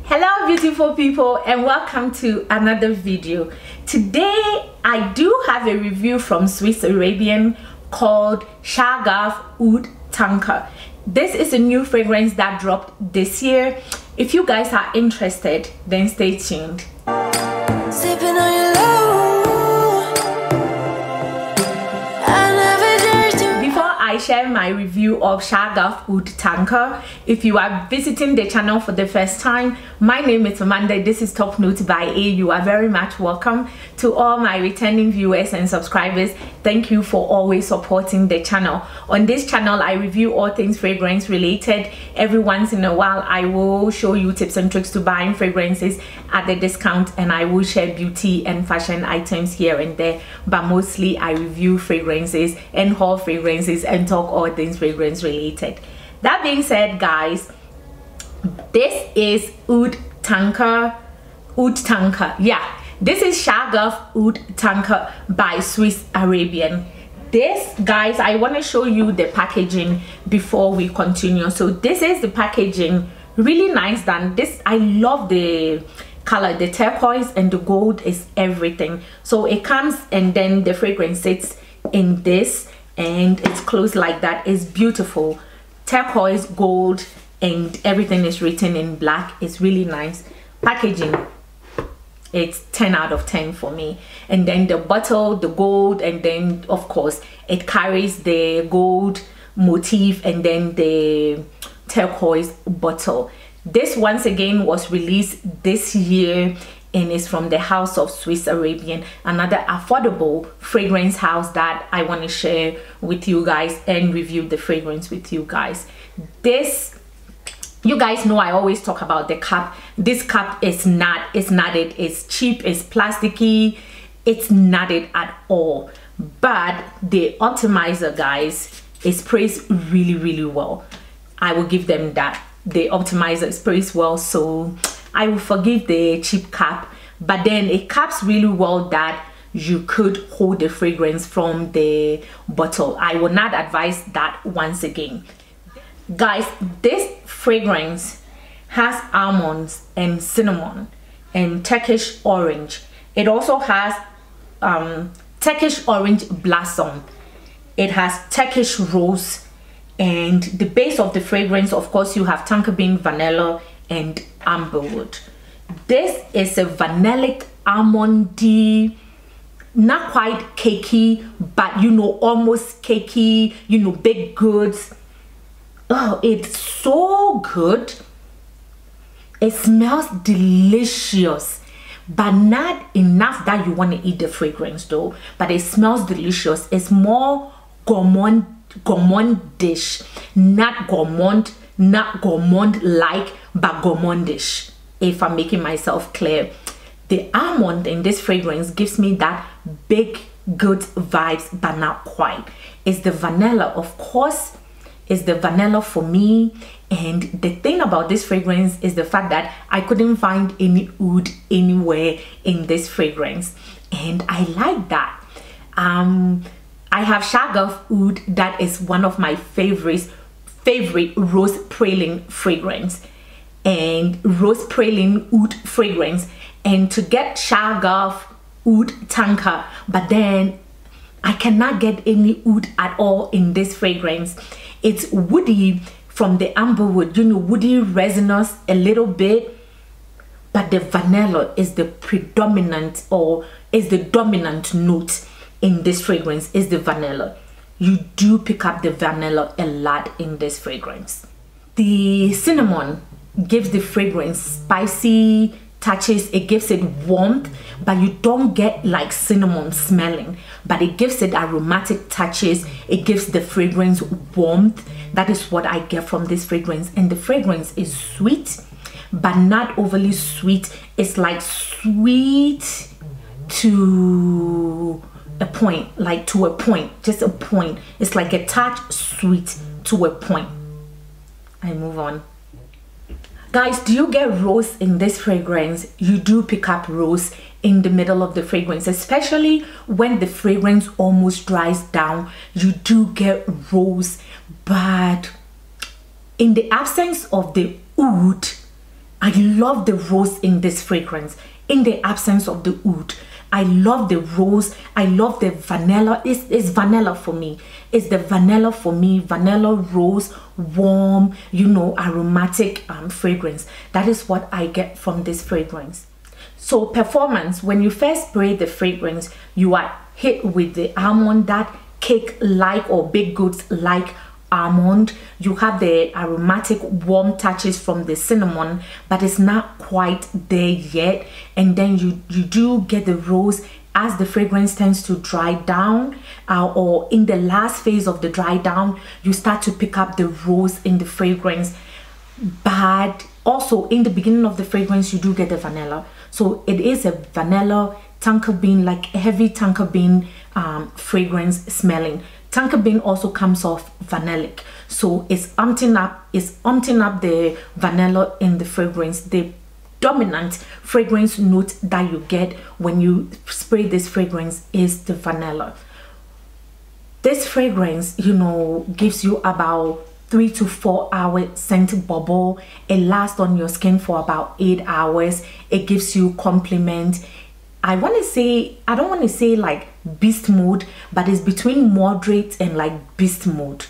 Hello beautiful people, and welcome to another video. Today I do have a review from Swiss Arabian called Shaghaf Oud Tonka. This is a new fragrance that dropped this year. If you guys are interested, then stay tuned. Sipping on your I share my review of Shaghaf Oud Tonka. If you are visiting the channel for the first time, my name is Amanda. This is Top Notes by A. You are very much welcome. To all my returning viewers and subscribers, thank you for always supporting the channel. On this channel, I review all things fragrance related. Every once in a while, I will show you tips and tricks to buying fragrances at the discount, and I will share beauty and fashion items here and there, but mostly I review fragrances and haul fragrances and talk all things fragrance related. That being said, guys, this is Oud Tonka. Yeah, this is Shaghaf Oud Tonka by Swiss Arabian. This, guys, I want to show you the packaging before we continue. So this is the packaging, really nice done. This, I love the color, the turquoise and the gold is everything. So it comes and then the fragrance sits in this and it's closed like that. It's beautiful, turquoise, gold, and everything is written in black. It's really nice packaging. It's 10 out of 10 for me. And then the bottle, the gold, and then of course it carries the gold motif and then the turquoise bottle. This once again was released this year and is from the house of Swiss Arabian, another affordable fragrance house that I want to share with you guys and review the fragrance with you guys. This, you guys know I always talk about the cap. This cap is not, it's knotted, it's cheap, it's plasticky, it's knotted at all. But the optimizer, guys, it sprays really well. I will give them that. The optimizer sprays well, so I will forgive the cheap cap, but then it caps really well that you could hold the fragrance from the bottle. I will not advise that once again. Guys, this fragrance has almonds and cinnamon and Turkish orange. It also has Turkish orange blossom. It has Turkish rose, and the base of the fragrance, of course, you have tonka bean, vanilla, and amberwood. This is a vanillic almondy, not quite cakey, but you know, almost cakey, you know, baked goods. Oh, it's so good. It smells delicious, but not enough that you want to eat the fragrance though. But it smells delicious. It's more gourmandish, not gourmand like, but gourmandish, if I'm making myself clear. The almond in this fragrance gives me that big good vibes, but not quite. It's the vanilla, of course. It's the vanilla for me. And the thing about this fragrance is the fact that I couldn't find any oud anywhere in this fragrance, and I like that. I have Shaghaf Oud, that is one of my favorite rose praline fragrance and rose praline oud fragrance, and to get Shaghaf Oud Tonka, but then I cannot get any oud at all in this fragrance. It's woody from the amberwood, you know, woody resinous a little bit, but the vanilla is the predominant, or is the dominant note in this fragrance. Is the vanilla. You do pick up the vanilla a lot in this fragrance. The cinnamon gives the fragrance spicy touches. It gives it warmth, but you don't get like cinnamon smelling, but it gives it aromatic touches. It gives the fragrance warmth. That is what I get from this fragrance. And the fragrance is sweet, but not overly sweet. It's like sweet to a point, like to a point, just a point. It's like a touch sweet to a point. I move on. Guys, do you get rose in this fragrance? You do pick up rose in the middle of the fragrance, especially when the fragrance almost dries down. You do get rose, but in the absence of the oud, I love the rose in this fragrance in the absence of the oud. I love the rose. I love the vanilla. It's vanilla for me. It's the vanilla for me. Vanilla rose, warm, you know, aromatic fragrance. That is what I get from this fragrance. So performance, when you first spray the fragrance, you are hit with the almond, that cake like or baked goods like almond. You have the aromatic warm touches from the cinnamon, but it's not quite there yet. And then you do get the rose as the fragrance tends to dry down, or in the last phase of the dry down, you start to pick up the rose in the fragrance. But also in the beginning of the fragrance, you do get the vanilla. So it is a vanilla tonka bean, like heavy tonka bean fragrance smelling. Tonka bean also comes off vanillic, so it's umpting up the vanilla in the fragrance. The dominant fragrance note that you get when you spray this fragrance is the vanilla. This fragrance, you know, gives you about 3 to 4 hour scent bubble. It lasts on your skin for about 8 hours. It gives you compliment. I don't want to say like beast mode, but it's between moderate and like beast mode.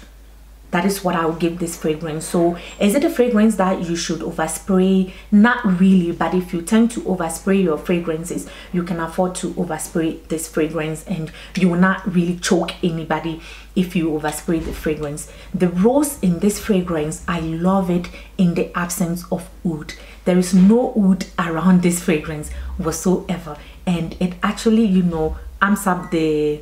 That is what I would give this fragrance. So is it a fragrance that you should overspray? Not really, but if you tend to overspray your fragrances, you can afford to overspray this fragrance, and you will not really choke anybody if you overspray the fragrance. The rose in this fragrance, I love it in the absence of oud. There is no oud around this fragrance whatsoever, and it actually, you know, amps up the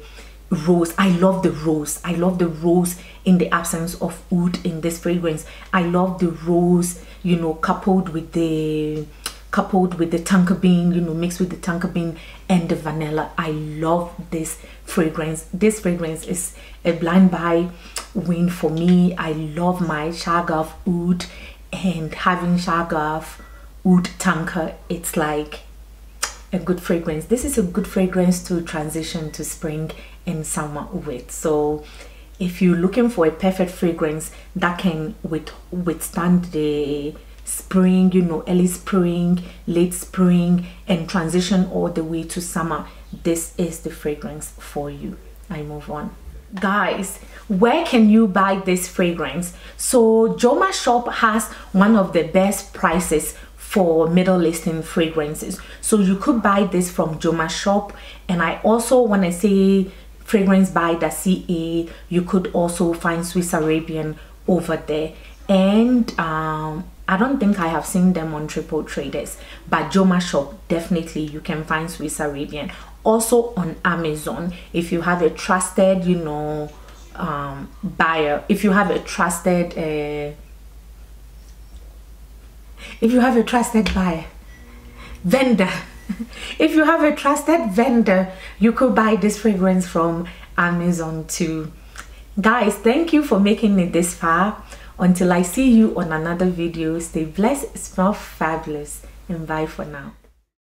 rose. I love the rose. I love the rose in the absence of oud in this fragrance. I love the rose, you know, coupled with the tonka bean, you know, mixed with the tonka bean and the vanilla. I love this fragrance. This fragrance is a blind buy win for me. I love my Shaghaf Oud, and having Shaghaf Oud Tonka, it's like a good fragrance. This is a good fragrance to transition to spring and summer with. So if you're looking for a perfect fragrance that can withstand the spring, you know, early spring, late spring, and transition all the way to summer, this is the fragrance for you. I move on. Guys, where can you buy this fragrance? So Joma Shop has one of the best prices for Middle Eastern fragrances, so you could buy this from Joma Shop. And I also, when I say fragrancebuy.ca, you could also find Swiss Arabian over there. And I don't think I have seen them on Triple Traders, but Joma Shop, definitely you can find Swiss Arabian. Also on Amazon, if you have a trusted, you know, buyer, if you have a trusted vendor, if you have a trusted vendor, you could buy this fragrance from Amazon too. Guys, thank you for making it this far. Until I see you on another video, stay blessed, smell fabulous, and bye for now.